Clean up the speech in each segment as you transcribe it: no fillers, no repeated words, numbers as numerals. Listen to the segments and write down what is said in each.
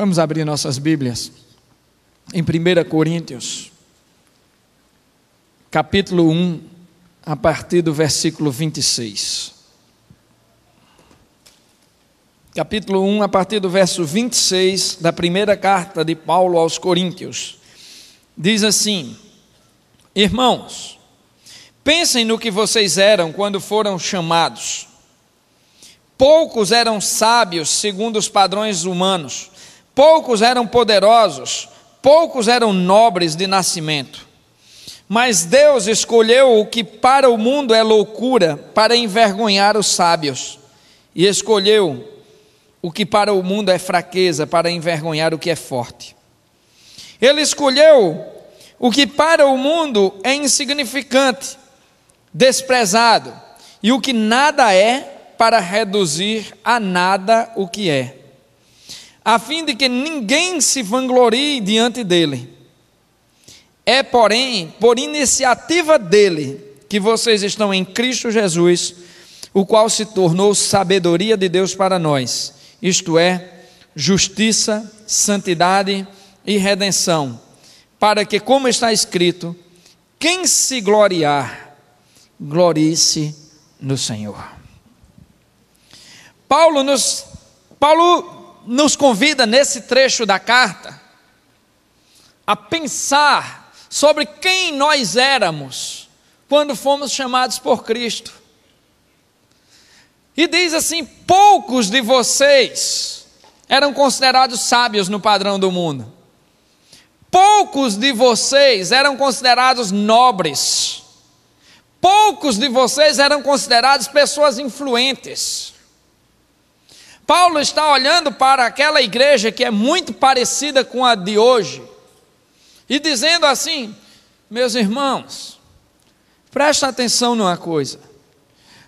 Vamos abrir nossas Bíblias em 1 Coríntios, capítulo 1, a partir do versículo 26. Capítulo 1, a partir do verso 26 da primeira carta de Paulo aos Coríntios. Diz assim: Irmãos, pensem no que vocês eram quando foram chamados. Poucos eram sábios segundo os padrões humanos, poucos eram poderosos, poucos eram nobres de nascimento. Mas Deus escolheu o que para o mundo é loucura para envergonhar os sábios, e escolheu o que para o mundo é fraqueza para envergonhar o que é forte. Ele escolheu o que para o mundo é insignificante, desprezado, e o que nada é, para reduzir a nada o que é, a fim de que ninguém se vanglorie diante dele. É, porém, por iniciativa dele que vocês estão em Cristo Jesus, o qual se tornou sabedoria de Deus para nós, isto é, justiça, santidade e redenção, para que, como está escrito, quem se gloriar, glorie-se no Senhor. Paulo nos convida nesse trecho da carta a pensar sobre quem nós éramos quando fomos chamados por Cristo. E diz assim: poucos de vocês eram considerados sábios no padrão do mundo. Poucos de vocês eram considerados nobres. Poucos de vocês eram considerados pessoas influentes. Paulo está olhando para aquela igreja que é muito parecida com a de hoje e dizendo assim: meus irmãos, presta atenção numa coisa,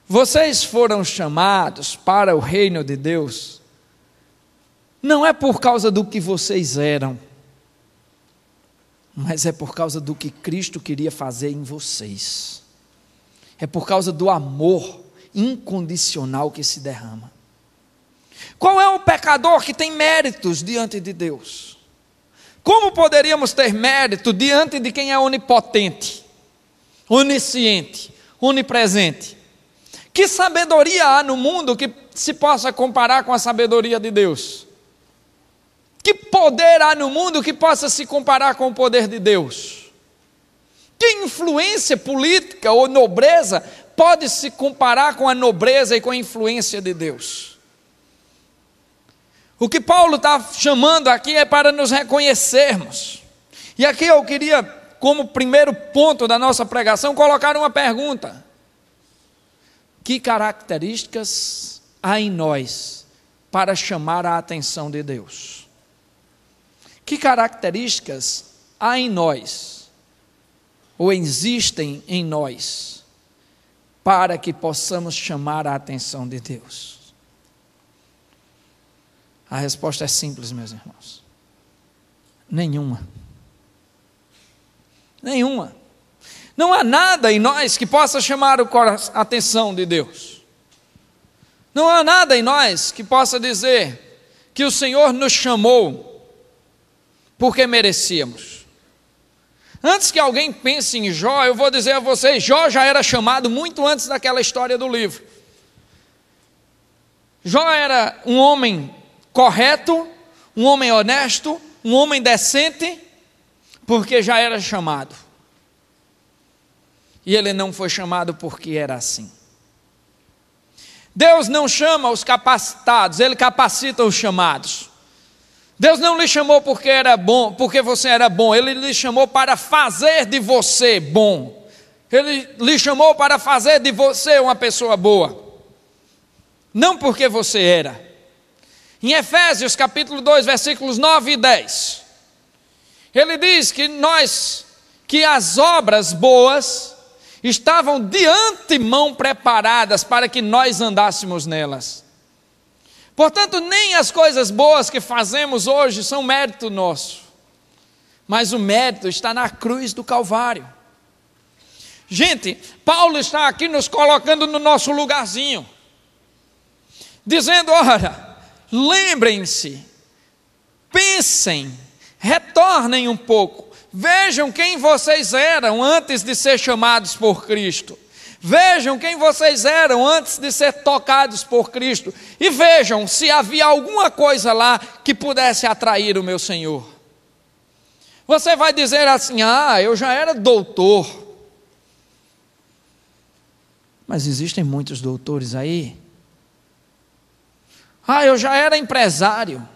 vocês foram chamados para o reino de Deus, não é por causa do que vocês eram, mas é por causa do que Cristo queria fazer em vocês, é por causa do amor incondicional que se derrama. Qual é o pecador que tem méritos diante de Deus? Como poderíamos ter mérito diante de quem é onipotente, onisciente, onipresente? Que sabedoria há no mundo que se possa comparar com a sabedoria de Deus? Que poder há no mundo que possa se comparar com o poder de Deus? Que influência política ou nobreza pode se comparar com a nobreza e com a influência de Deus? O que Paulo está chamando aqui é para nos reconhecermos. E aqui eu queria, como primeiro ponto da nossa pregação, colocar uma pergunta: que características há em nós para chamar a atenção de Deus? Que características há em nós, ou existem em nós, para que possamos chamar a atenção de Deus? A resposta é simples, meus irmãos: nenhuma. Nenhuma. Não há nada em nós que possa chamar a atenção de Deus. Não há nada em nós que possa dizer que o Senhor nos chamou porque merecíamos. Antes que alguém pense em Jó, eu vou dizer a vocês: Jó já era chamado muito antes daquela história do livro. Jó era um homem correto, um homem honesto, um homem decente, porque já era chamado. E ele não foi chamado porque era assim. Deus não chama os capacitados, Ele capacita os chamados. Deus não lhe chamou porque era bom, porque você era bom, Ele lhe chamou para fazer de você bom. Ele lhe chamou para fazer de você uma pessoa boa, não porque você era. Em Efésios capítulo 2, versículos 9 e 10, ele diz que as obras boas estavam de antemão preparadas para que nós andássemos nelas. Portanto, nem as coisas boas que fazemos hoje são mérito nosso, mas o mérito está na cruz do Calvário. Gente, Paulo está aqui nos colocando no nosso lugarzinho, dizendo: ora, lembrem-se Pensem, retornem um pouco, vejam quem vocês eram antes de ser chamados por Cristo. Vejam quem vocês eram antes de ser tocados por Cristo. E vejam se havia alguma coisa lá que pudesse atrair o meu Senhor. Você vai dizer assim: eu já era doutor. Mas existem muitos doutores aí. Eu já era empresário.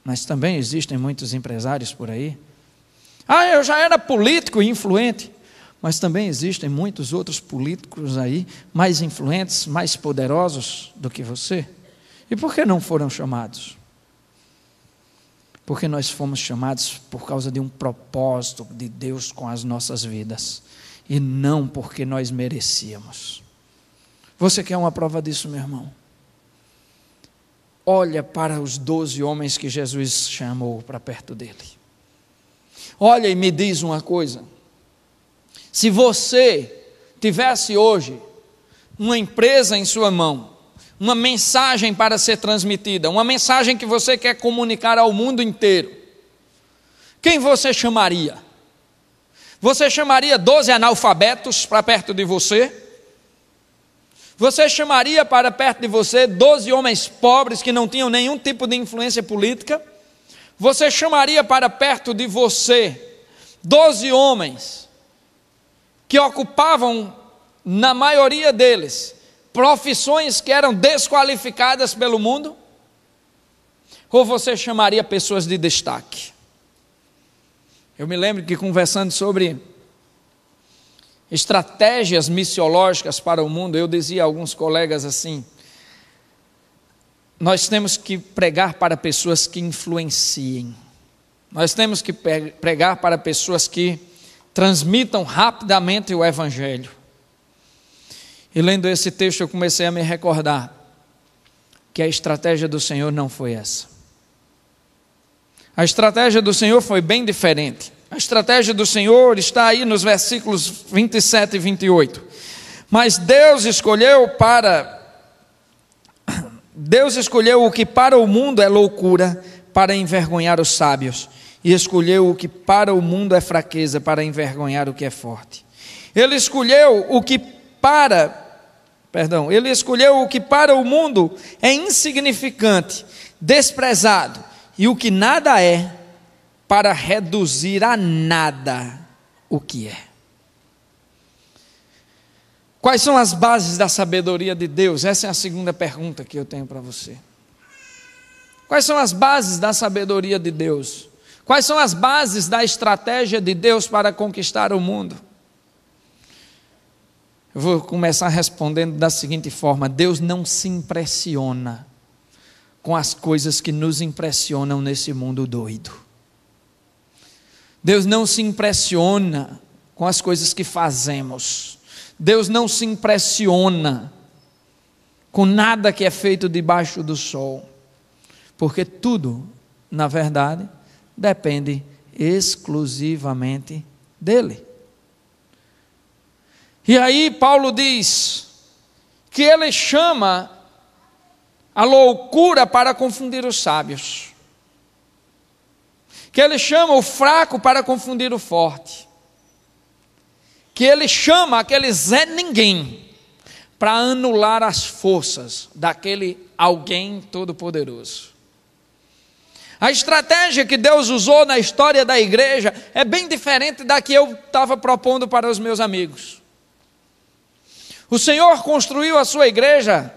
Mas também existem muitos empresários por aí. Eu já era político e influente. Mas também existem muitos outros políticos aí, mais influentes, mais poderosos do que você. E por que não foram chamados? Porque nós fomos chamados por causa de um propósito de Deus com as nossas vidas. E não porque nós merecíamos. Você quer uma prova disso, meu irmão? Olha para os 12 homens que Jesus chamou para perto dele. Olha e me diz uma coisa. Se você tivesse hoje uma empresa em sua mão, uma mensagem para ser transmitida, uma mensagem que você quer comunicar ao mundo inteiro, quem você chamaria? Você chamaria 12 analfabetos para perto de você? Você chamaria para perto de você 12 homens pobres que não tinham nenhum tipo de influência política? Você chamaria para perto de você 12 homens que ocupavam, na maioria deles, profissões que eram desqualificadas pelo mundo? Ou você chamaria pessoas de destaque? Eu me lembro que, conversando sobre estratégias missiológicas para o mundo, eu dizia a alguns colegas assim: nós temos que pregar para pessoas que influenciem, nós temos que pregar para pessoas que transmitam rapidamente o Evangelho. E lendo esse texto eu comecei a me recordar que a estratégia do Senhor não foi essa. A estratégia do Senhor foi bem diferente. A estratégia do Senhor está aí nos versículos 27 e 28. Mas Deus escolheu o que para o mundo é loucura, para envergonhar os sábios. E escolheu o que para o mundo é fraqueza, para envergonhar o que é forte. Ele escolheu o que para o mundo é insignificante, desprezado, e o que nada é, para reduzir a nada o que é. Quais são as bases da sabedoria de Deus? Essa é a segunda pergunta que eu tenho para você. Quais são as bases da sabedoria de Deus? Quais são as bases da estratégia de Deus para conquistar o mundo? Eu vou começar respondendo da seguinte forma: Deus não se impressiona com as coisas que nos impressionam nesse mundo doido. Deus não se impressiona com as coisas que fazemos. Deus não se impressiona com nada que é feito debaixo do sol. Porque tudo, na verdade, depende exclusivamente dele. E aí Paulo diz que ele chama a loucura para confundir os sábios, que ele chama o fraco para confundir o forte, que ele chama aquele Zé Ninguém para anular as forças daquele alguém todo-poderoso. A estratégia que Deus usou na história da igreja é bem diferente da que eu estava propondo para os meus amigos. O Senhor construiu a sua igreja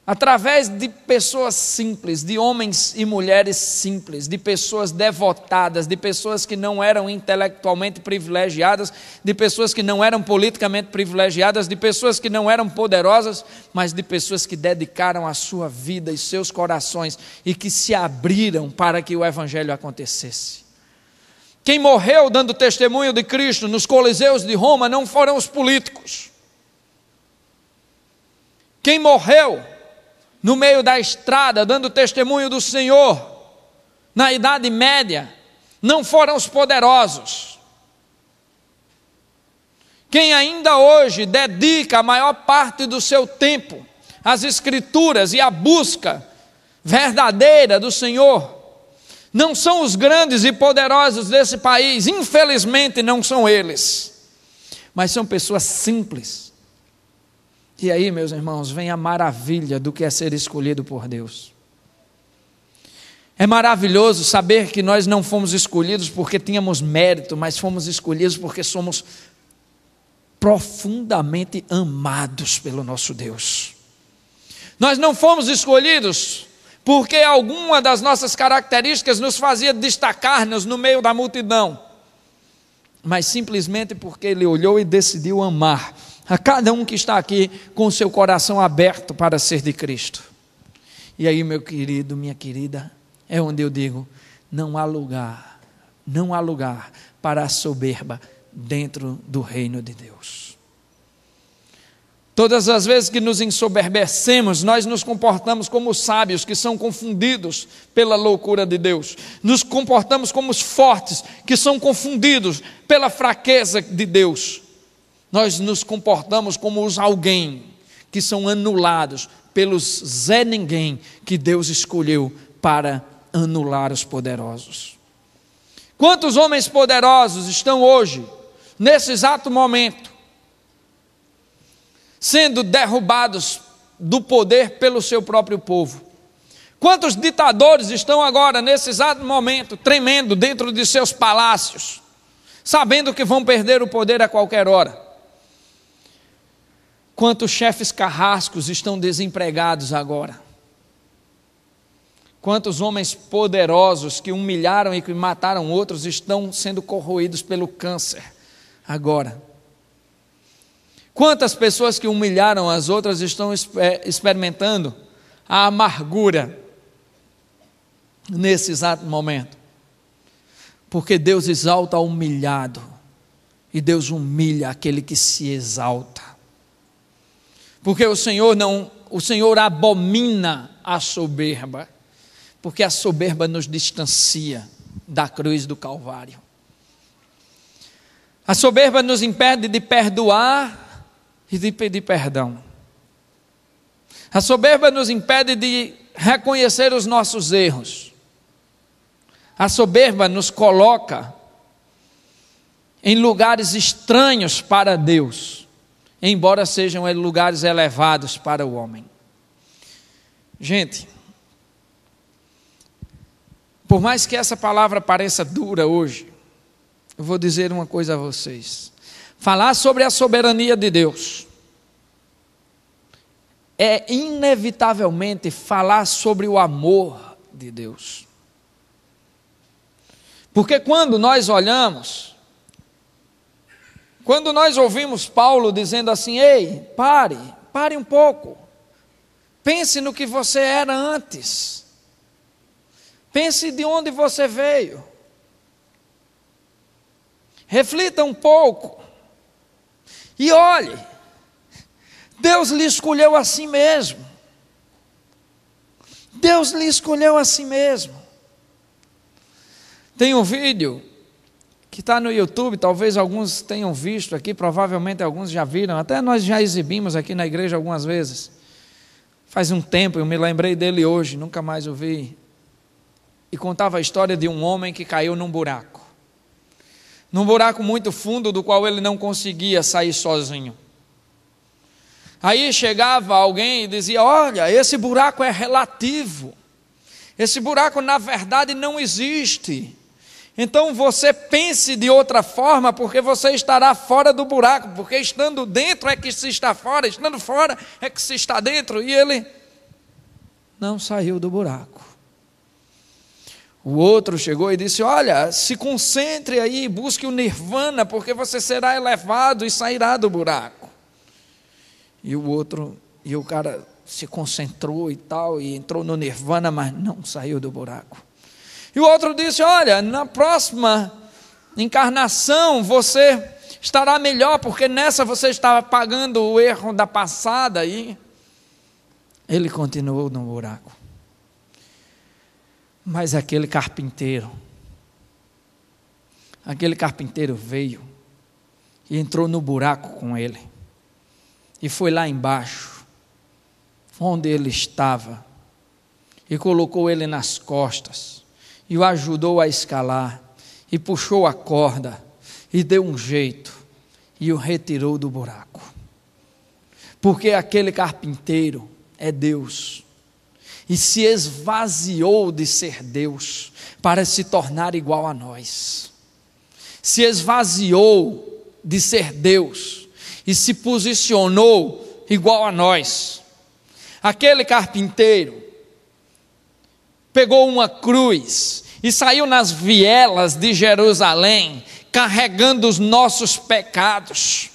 através de pessoas simples, de homens e mulheres simples, de pessoas devotadas, de pessoas que não eram intelectualmente privilegiadas, de pessoas que não eram politicamente privilegiadas, de pessoas que não eram poderosas, mas de pessoas que dedicaram a sua vida e seus corações e que se abriram para que o Evangelho acontecesse. Quem morreu dando testemunho de Cristo nos Coliseus de Roma não foram os políticos. Quem morreu no meio da estrada, dando testemunho do Senhor, na Idade Média, não foram os poderosos. Quem ainda hoje dedica a maior parte do seu tempo às Escrituras e à busca verdadeira do Senhor, Não são os grandes e poderosos desse país, infelizmente não são eles, mas são pessoas simples. E aí, meus irmãos, vem a maravilha do que é ser escolhido por Deus. É maravilhoso saber que nós não fomos escolhidos porque tínhamos mérito, mas fomos escolhidos porque somos profundamente amados pelo nosso Deus. Nós não fomos escolhidos porque alguma das nossas características nos fazia destacar-nos no meio da multidão, mas simplesmente porque Ele olhou e decidiu amar a cada um que está aqui com o seu coração aberto para ser de Cristo. E aí, meu querido, minha querida, é onde eu digo, não há lugar para a soberba dentro do reino de Deus. Todas as vezes que nos ensoberbecemos, nós nos comportamos como os sábios que são confundidos pela loucura de Deus. Nos comportamos como os fortes que são confundidos pela fraqueza de Deus. Nós nos comportamos como os alguém que são anulados pelos Zé Ninguém que Deus escolheu para anular os poderosos. Quantos homens poderosos estão hoje, nesse exato momento, sendo derrubados do poder pelo seu próprio povo? Quantos ditadores estão agora, nesse exato momento, tremendo dentro de seus palácios, sabendo que vão perder o poder a qualquer hora? Quantos chefes carrascos estão desempregados agora? Quantos homens poderosos que humilharam e que mataram outros estão sendo corroídos pelo câncer agora? Quantas pessoas que humilharam as outras estão experimentando a amargura nesse exato momento? Porque Deus exalta o humilhado e Deus humilha aquele que se exalta. Porque o Senhor abomina a soberba, porque a soberba nos distancia da cruz do Calvário. A soberba nos impede de perdoar e de pedir perdão. A soberba nos impede de reconhecer os nossos erros. A soberba nos coloca em lugares estranhos para Deus, embora sejam lugares elevados para o homem. Gente, por mais que essa palavra pareça dura hoje, eu vou dizer uma coisa a vocês. Falar sobre a soberania de Deus é inevitavelmente falar sobre o amor de Deus. Porque quando nós olhamos, quando nós ouvimos Paulo dizendo assim, ei, pare um pouco, pense no que você era antes, pense de onde você veio, reflita um pouco, e olhe, Deus lhe escolheu a si mesmo, Deus lhe escolheu a si mesmo. Tem um vídeo que está no YouTube, talvez alguns tenham visto aqui, provavelmente alguns já viram, até nós já exibimos aqui na igreja algumas vezes. Faz um tempo, eu me lembrei dele hoje, nunca mais o vi. E contava a história de um homem que caiu num buraco muito fundo, do qual ele não conseguia sair sozinho. Aí chegava alguém e dizia, olha, esse buraco é relativo, esse buraco na verdade não existe. Então você pense de outra forma, porque você estará fora do buraco, porque estando dentro é que se está fora, estando fora é que se está dentro. E ele não saiu do buraco. O outro chegou e disse, olha, se concentre aí, busque o nirvana, porque você será elevado e sairá do buraco. E o cara se concentrou e tal, e entrou no nirvana, mas não saiu do buraco. E o outro disse, olha, na próxima encarnação você estará melhor, porque nessa você estava pagando o erro da passada. E ele continuou no buraco. Mas aquele carpinteiro veio e entrou no buraco com ele. E foi lá embaixo, onde ele estava, e colocou ele nas costas. e o ajudou a escalar, e puxou a corda, e deu um jeito, e o retirou do buraco. Porque aquele carpinteiro é Deus, e se esvaziou de ser Deus, para se tornar igual a nós. Se esvaziou de ser Deus, e se posicionou igual a nós. Aquele carpinteiro pegou uma cruz e saiu nas vielas de Jerusalém, carregando os nossos pecados,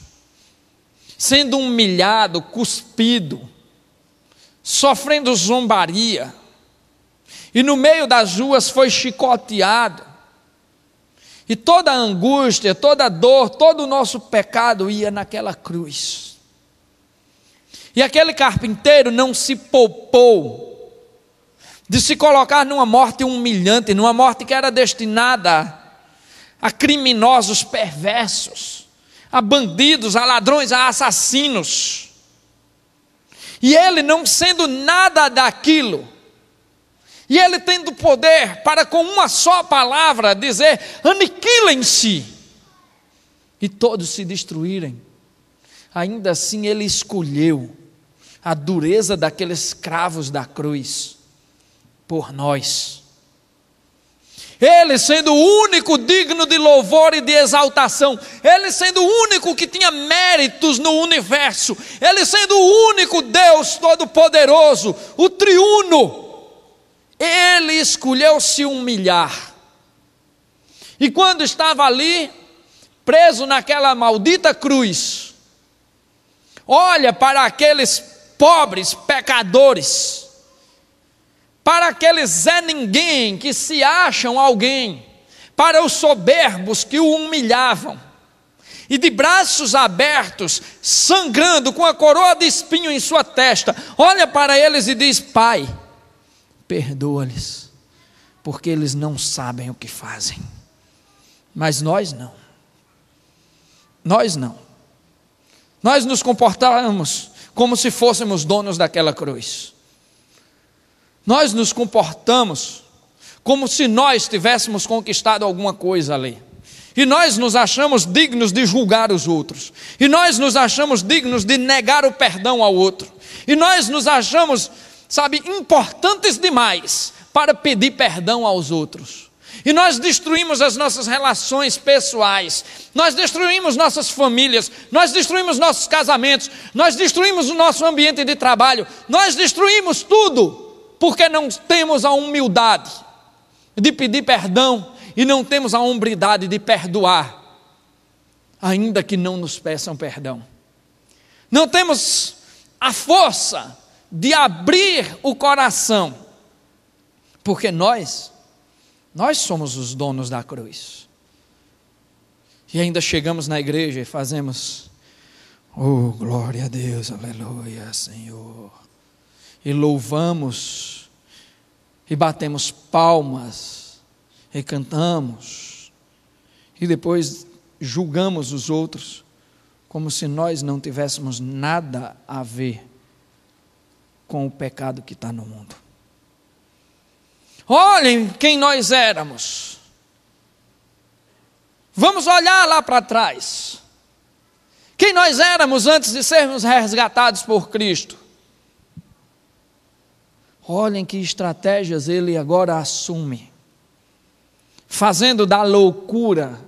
sendo humilhado, cuspido, sofrendo zombaria, e no meio das ruas foi chicoteado, e toda a angústia, toda a dor, todo o nosso pecado ia naquela cruz. E aquele carpinteiro não se poupou de se colocar numa morte humilhante, numa morte que era destinada a criminosos perversos, a bandidos, a ladrões, a assassinos. E ele não sendo nada daquilo, e ele tendo poder para com uma só palavra dizer: aniquilem-se, e todos se destruírem, ainda assim ele escolheu a dureza daqueles cravos da cruz por nós. Ele sendo o único digno de louvor e de exaltação, ele sendo o único que tinha méritos no universo, ele sendo o único Deus todo-poderoso, o triuno, ele escolheu se humilhar. E quando estava ali, preso naquela maldita cruz, olha para aqueles pobres pecadores, para aqueles Zé Ninguém que se acham alguém, para os soberbos que o humilhavam, e de braços abertos, sangrando, com a coroa de espinho em sua testa, olha para eles e diz: Pai, perdoa-lhes, porque eles não sabem o que fazem. Mas nós não. Nós não. Nós nos comportamos como se fôssemos donos daquela cruz. Nós nos comportamos como se nós tivéssemos conquistado alguma coisa ali. E nós nos achamos dignos de julgar os outros. E nós nos achamos dignos de negar o perdão ao outro. E nós nos achamos, importantes demais para pedir perdão aos outros. E nós destruímos as nossas relações pessoais, nós destruímos nossas famílias, nós destruímos nossos casamentos, nós destruímos o nosso ambiente de trabalho, nós destruímos tudo, porque não temos a humildade de pedir perdão e não temos a hombridade de perdoar, ainda que não nos peçam perdão. Não temos a força de abrir o coração, porque nós somos os donos da cruz. E ainda chegamos na igreja e fazemos: oh, glória a Deus, aleluia, Senhor. E louvamos, e batemos palmas, e cantamos, e depois julgamos os outros, como se nós não tivéssemos nada a ver com o pecado que está no mundo. Olhem quem nós éramos. Vamos olhar lá para trás. Quem nós éramos antes de sermos resgatados por Cristo. Olhem que estratégias ele agora assume, fazendo da loucura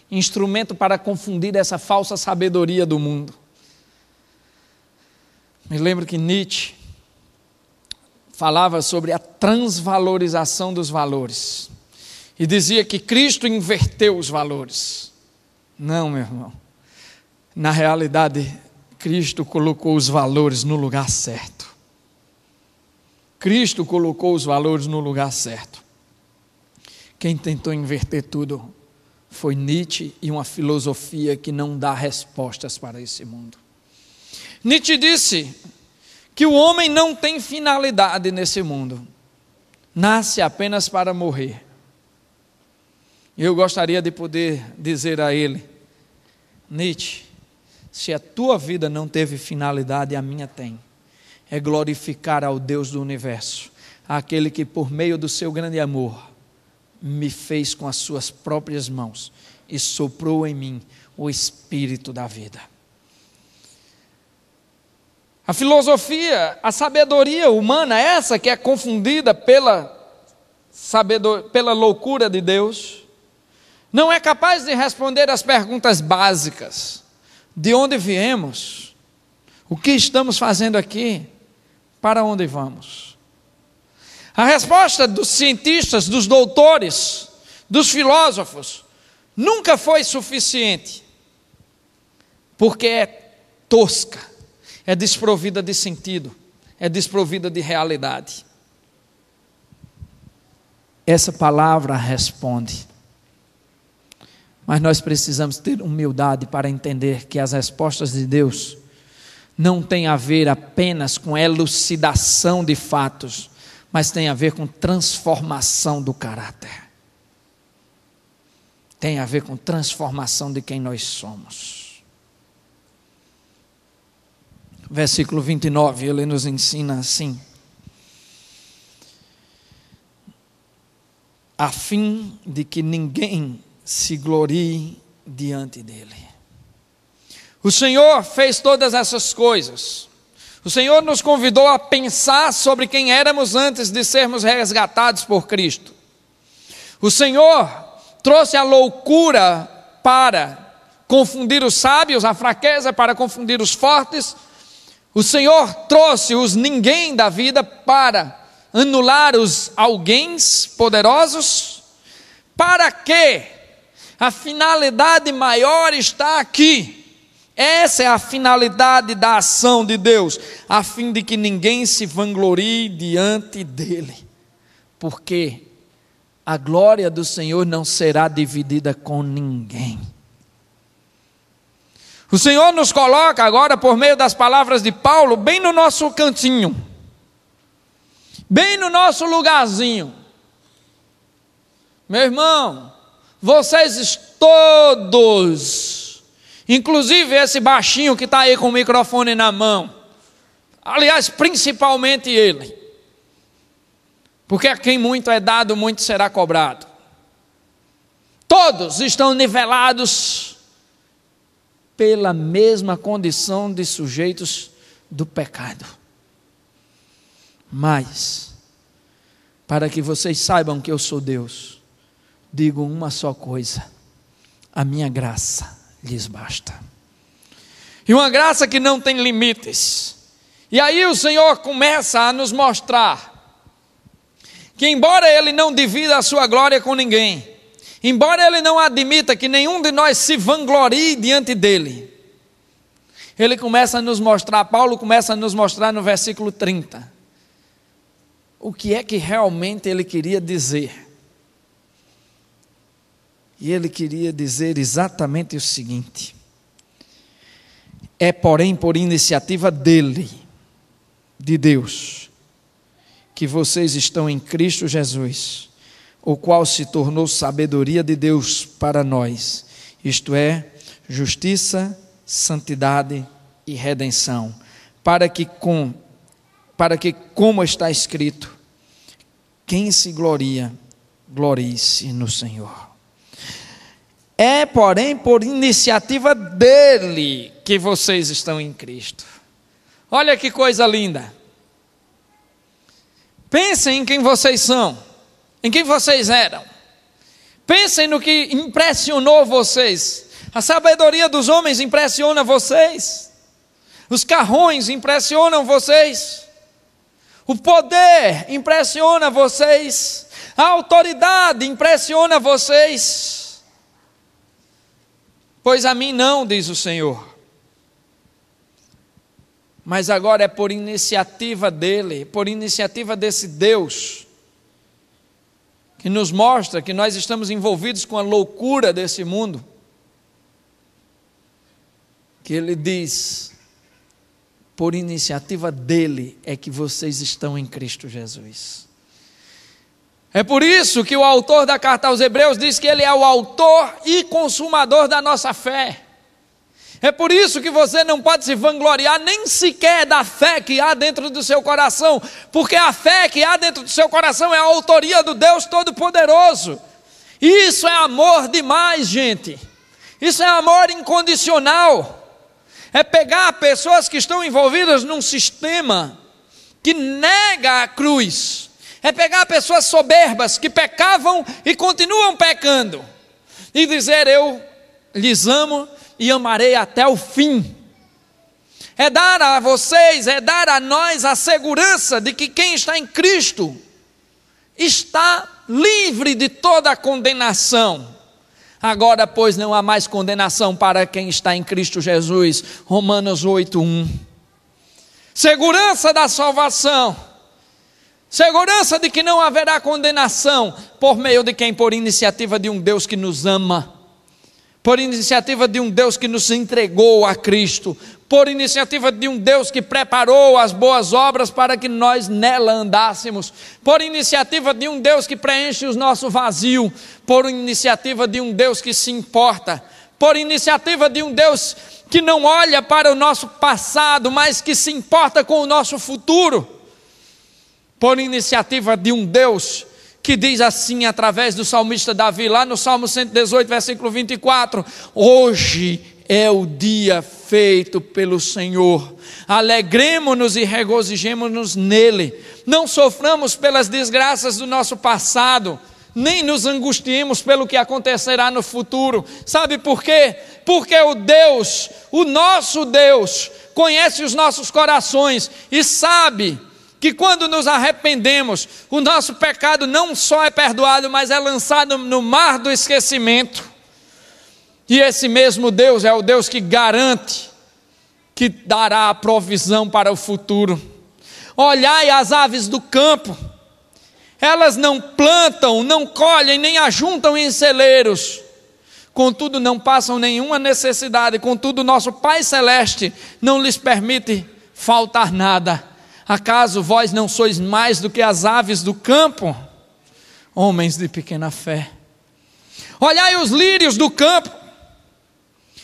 instrumento para confundir essa falsa sabedoria do mundo. Me lembro que Nietzsche falava sobre a transvalorização dos valores, e dizia que Cristo inverteu os valores. Não, meu irmão, na realidade Cristo colocou os valores no lugar certo. Cristo colocou os valores no lugar certo. Quem tentou inverter tudo foi Nietzsche e uma filosofia que não dá respostas para esse mundo. Nietzsche disse que o homem não tem finalidade nesse mundo, nasce apenas para morrer. Eu gostaria de poder dizer a ele: Nietzsche, se a tua vida não teve finalidade, a minha tem. É glorificar ao Deus do universo, aquele que por meio do seu grande amor me fez com as suas próprias mãos e soprou em mim o espírito da vida. A filosofia, a sabedoria humana, essa que é confundida pela loucura de Deus, não é capaz de responder as perguntas básicas: de onde viemos? O que estamos fazendo aqui? Para onde vamos? A resposta dos cientistas, dos doutores, dos filósofos, nunca foi suficiente, porque é tosca, é desprovida de sentido, é desprovida de realidade. Essa palavra responde. Mas nós precisamos ter humildade para entender que as respostas de Deus não têm a ver apenas com elucidação de fatos, mas tem a ver com transformação do caráter. Tem a ver com transformação de quem nós somos. Versículo 29, ele nos ensina assim: a fim de que ninguém se glorie diante dele. O Senhor fez todas essas coisas. O Senhor nos convidou a pensar sobre quem éramos antes de sermos resgatados por Cristo. O Senhor trouxe a loucura para confundir os sábios, a fraqueza para confundir os fortes. O Senhor trouxe os ninguém da vida para anular os alguéms poderosos. Para quê? A finalidade maior está aqui. Essa é a finalidade da ação de Deus, a fim de que ninguém se vanglorie diante dele, porque a glória do Senhor não será dividida com ninguém. O Senhor nos coloca agora, por meio das palavras de Paulo, bem no nosso cantinho, bem no nosso lugarzinho. Meu irmão, vocês todos, inclusive esse baixinho que está aí com o microfone na mão, aliás, principalmente ele, porque a quem muito é dado, muito será cobrado. Todos estão nivelados pela mesma condição de sujeitos do pecado. Mas, para que vocês saibam que eu sou Deus, digo uma só coisa: a minha graça lhes basta. E uma graça que não tem limites. E aí o Senhor começa a nos mostrar que, embora Ele não divida a sua glória com ninguém, embora Ele não admita que nenhum de nós se vanglorie diante dEle, Ele começa a nos mostrar, Paulo começa a nos mostrar no versículo 30, o que é que realmente Ele queria dizer. E Ele queria dizer exatamente o seguinte: é porém por iniciativa dEle, de Deus, que vocês estão em Cristo Jesus, o qual se tornou sabedoria de Deus para nós, isto é, justiça, santidade e redenção, para que como está escrito, quem se gloria, glorie-se no Senhor. É, porém, por iniciativa dEle que vocês estão em Cristo. Olha que coisa linda. Pensem em quem vocês são, em quem vocês eram. Pensem no que impressionou vocês. A sabedoria dos homens impressiona vocês. Os carrões impressionam vocês. O poder impressiona vocês. A autoridade impressiona vocês. Pois a mim não, diz o Senhor. Mas agora é por iniciativa dEle, por iniciativa desse Deus, que nos mostra que nós estamos envolvidos com a loucura desse mundo, que Ele diz, por iniciativa dEle é que vocês estão em Cristo Jesus. É por isso que o autor da carta aos Hebreus diz que Ele é o autor e consumador da nossa fé. É por isso que você não pode se vangloriar nem sequer da fé que há dentro do seu coração, porque a fé que há dentro do seu coração é a autoria do Deus Todo-Poderoso, Isso é amor demais, gente. Isso é amor incondicional. É pegar pessoas que estão envolvidas num sistema que nega a cruz. É pegar pessoas soberbas que pecavam e continuam pecando. E dizer: eu lhes amo e amarei até o fim. É dar a vocês, é dar a nós a segurança de que quem está em Cristo está livre de toda a condenação. Agora, pois, não há mais condenação para quem está em Cristo Jesus. Romanos 8:1. Segurança da salvação. Segurança de que não haverá condenação por meio de quem? Por iniciativa de um Deus que nos ama. Por iniciativa de um Deus que nos entregou a Cristo. Por iniciativa de um Deus que preparou as boas obras para que nós nela andássemos. Por iniciativa de um Deus que preenche o nosso vazio. Por iniciativa de um Deus que se importa. Por iniciativa de um Deus que não olha para o nosso passado, mas que se importa com o nosso futuro. Por iniciativa de um Deus que diz assim através do salmista Davi, lá no Salmo 118, versículo 24: hoje é o dia feito pelo Senhor, alegremo-nos e regozijemo-nos nele, não soframos pelas desgraças do nosso passado, nem nos angustiemos pelo que acontecerá no futuro. Sabe por quê? Porque o nosso Deus, conhece os nossos corações e sabe que quando nos arrependemos, o nosso pecado não só é perdoado, mas é lançado no mar do esquecimento. E esse mesmo Deus é o Deus que garante que dará a provisão para o futuro. Olhai as aves do campo, elas não plantam, não colhem, nem ajuntam em celeiros, contudo não passam nenhuma necessidade, contudo nosso Pai Celeste não lhes permite faltar nada. Acaso vós não sois mais do que as aves do campo? Homens de pequena fé. Olhai os lírios do campo,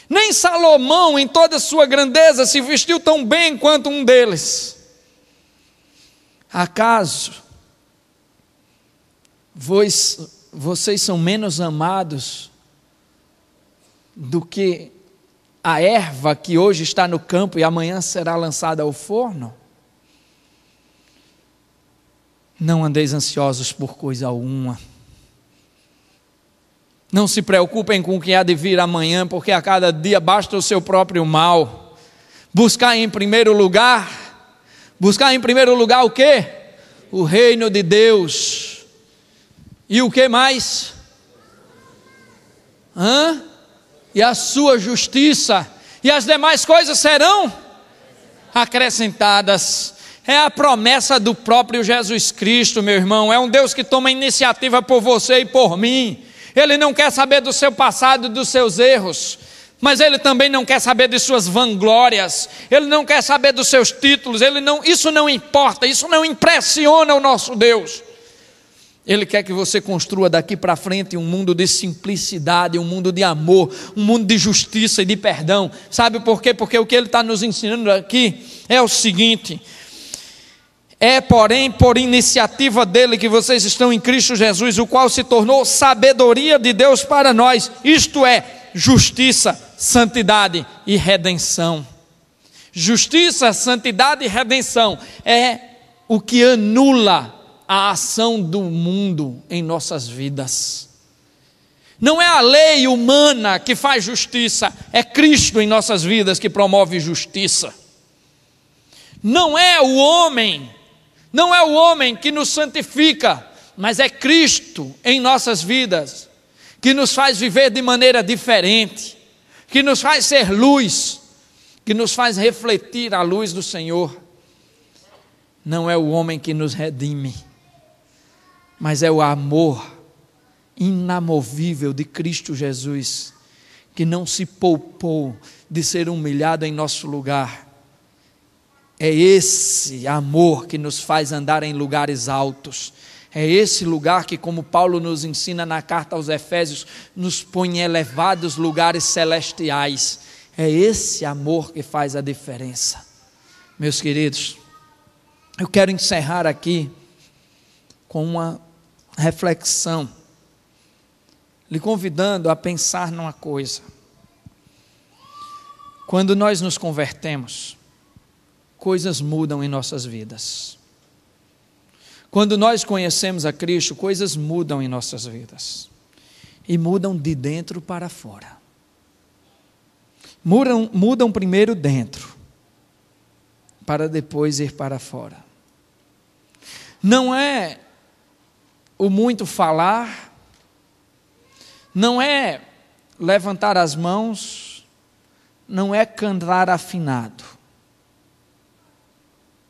nem Salomão em toda a sua grandeza se vestiu tão bem quanto um deles. Acaso vocês são menos amados do que a erva que hoje está no campo e amanhã será lançada ao forno? Não andeis ansiosos por coisa alguma. Não se preocupem com o que há de vir amanhã, porque a cada dia basta o seu próprio mal. Buscar em primeiro lugar o quê? O reino de Deus. E o que mais? E a sua justiça. E as demais coisas serão acrescentadas. É a promessa do próprio Jesus Cristo, meu irmão. É um Deus que toma iniciativa por você e por mim. Ele não quer saber do seu passado e dos seus erros, mas Ele também não quer saber de suas vanglórias. Ele não quer saber dos seus títulos. Isso não importa, isso não impressiona o nosso Deus. Ele quer que você construa daqui para frente um mundo de simplicidade, um mundo de amor, um mundo de justiça e de perdão. Sabe por quê? Porque o que Ele está nos ensinando aqui é o seguinte: é, porém, por iniciativa dele que vocês estão em Cristo Jesus, o qual se tornou sabedoria de Deus para nós, isto é, justiça, santidade e redenção. Justiça, santidade e redenção é o que anula a ação do mundo em nossas vidas. Não é a lei humana que faz justiça, é Cristo em nossas vidas que promove justiça. Não é o homem que nos santifica, mas é Cristo em nossas vidas, que nos faz viver de maneira diferente, que nos faz ser luz, que nos faz refletir a luz do Senhor. Não é o homem que nos redime, mas é o amor inamovível de Cristo Jesus, que não se poupou de ser humilhado em nosso lugar. É esse amor que nos faz andar em lugares altos. É esse lugar que, como Paulo nos ensina na carta aos Efésios, nos põe em elevados lugares celestiais. É esse amor que faz a diferença. Meus queridos, eu quero encerrar aqui com uma reflexão. lhe convidando a pensar numa coisa. Quando nós nos convertemos, coisas mudam em nossas vidas. Quando nós conhecemos a Cristo, coisas mudam em nossas vidas. E mudam de dentro para fora. Mudam primeiro dentro, para depois ir para fora. Não é o muito falar, não é levantar as mãos, não é cantar afinado,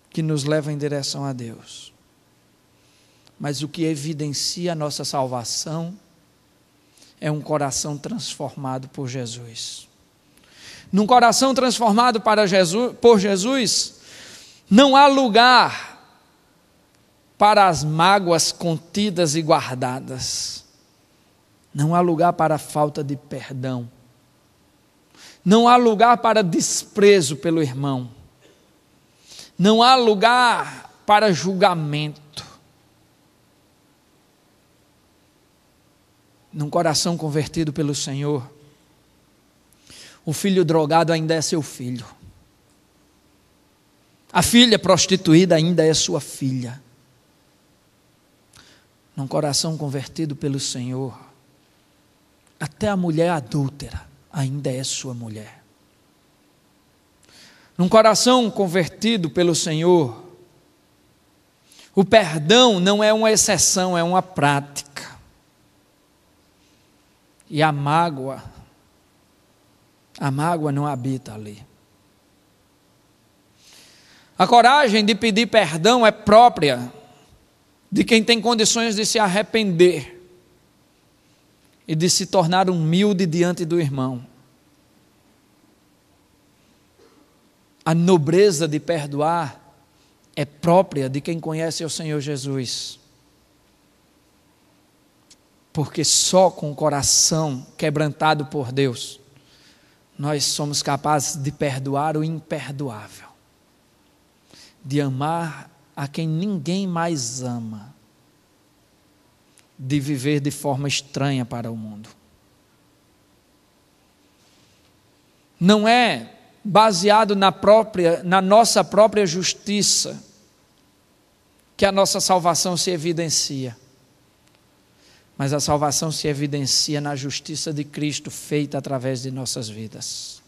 que nos leva em direção a Deus. Mas o que evidencia a nossa salvação é um coração transformado por Jesus. Num coração transformado por Jesus, não há lugar para as mágoas contidas e guardadas. Não há lugar para a falta de perdão. Não há lugar para desprezo pelo irmão. Não há lugar para julgamento. Num coração convertido pelo Senhor, o filho drogado ainda é seu filho. A filha prostituída ainda é sua filha. Num coração convertido pelo Senhor, até a mulher adúltera ainda é sua mulher. Num coração convertido pelo Senhor, o perdão não é uma exceção, é uma prática. E a mágoa não habita ali. A coragem de pedir perdão é própria de quem tem condições de se arrepender e de se tornar humilde diante do irmão. A nobreza de perdoar é própria de quem conhece o Senhor Jesus. Porque só com o coração quebrantado por Deus, nós somos capazes de perdoar o imperdoável, de amar a quem ninguém mais ama, de viver de forma estranha para o mundo. Não é baseado na nossa própria justiça que a nossa salvação se evidencia. Mas a salvação se evidencia na justiça de Cristo feita através de nossas vidas.